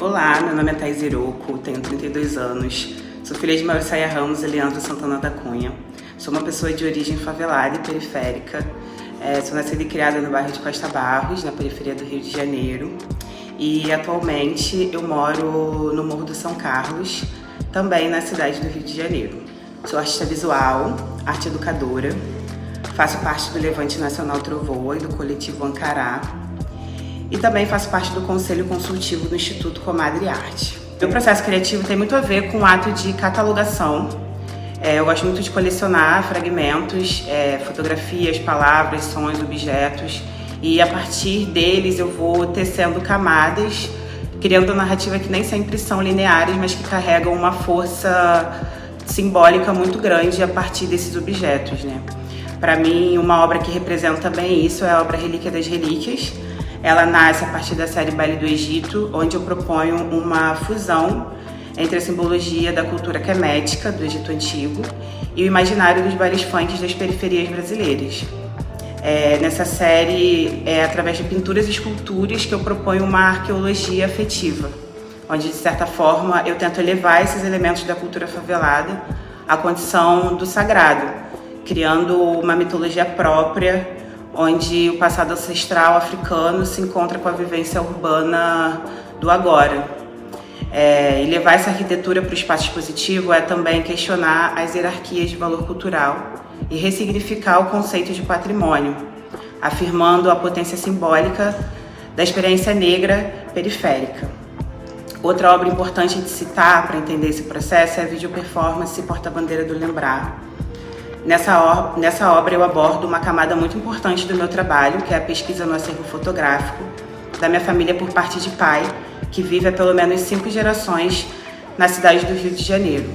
Olá, meu nome é Thais Iroko, tenho 32 anos, sou filha de Mauricéia Ramos e Leandro Santana da Cunha. Sou uma pessoa de origem favelada e periférica. Sou nascida e criada no bairro de Costa Barros, na periferia do Rio de Janeiro. E atualmente eu moro no Morro do São Carlos, também na cidade do Rio de Janeiro. Sou artista visual, arte educadora, faço parte do Levante Nacional Trovoa e do coletivo Ancará. E também faço parte do Conselho Consultivo do Instituto Comadre Arte. Meu processo criativo tem muito a ver com o ato de catalogação. Eu gosto muito de colecionar fragmentos, fotografias, palavras, sons, objetos. E a partir deles eu vou tecendo camadas, criando narrativas que nem sempre são lineares, mas que carregam uma força simbólica muito grande a partir desses objetos, né? Para mim, uma obra que representa bem isso é a obra Relíquia das Relíquias. Ela nasce a partir da série Baile do Egito, onde eu proponho uma fusão entre a simbologia da cultura quemética do Egito Antigo e o imaginário dos bailes funk das periferias brasileiras. Nessa série, através de pinturas e esculturas, que eu proponho uma arqueologia afetiva, onde, de certa forma, eu tento elevar esses elementos da cultura favelada à condição do sagrado, criando uma mitologia própria, onde o passado ancestral africano se encontra com a vivência urbana do agora. E levar essa arquitetura para o espaço expositivo é também questionar as hierarquias de valor cultural e ressignificar o conceito de patrimônio, afirmando a potência simbólica da experiência negra periférica. Outra obra importante de citar para entender esse processo é a videoperformance Porta-Bandeira do Lembrar. Nessa obra eu abordo uma camada muito importante do meu trabalho, que é a pesquisa no acervo fotográfico da minha família por parte de pai, que vive há pelo menos 5 gerações na cidade do Rio de Janeiro,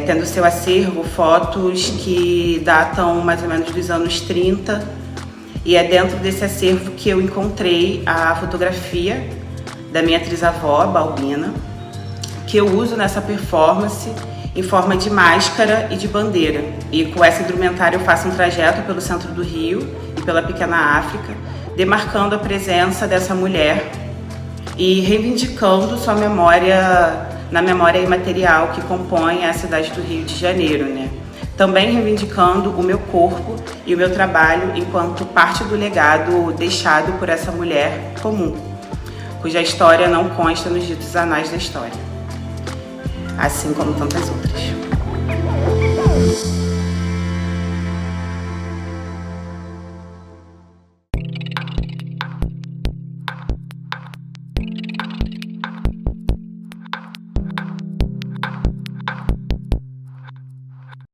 tendo seu acervo fotos que datam mais ou menos dos anos 30, e é dentro desse acervo que eu encontrei a fotografia da minha atriz-avó, Balbina, que eu uso nessa performance em forma de máscara e de bandeira. E com essa indumentária eu faço um trajeto pelo centro do Rio e pela pequena África, demarcando a presença dessa mulher e reivindicando sua memória na memória imaterial que compõe a cidade do Rio de Janeiro, né? Também reivindicando o meu corpo e o meu trabalho enquanto parte do legado deixado por essa mulher comum, cuja história não consta nos ditos anais da história, assim como tantas outras.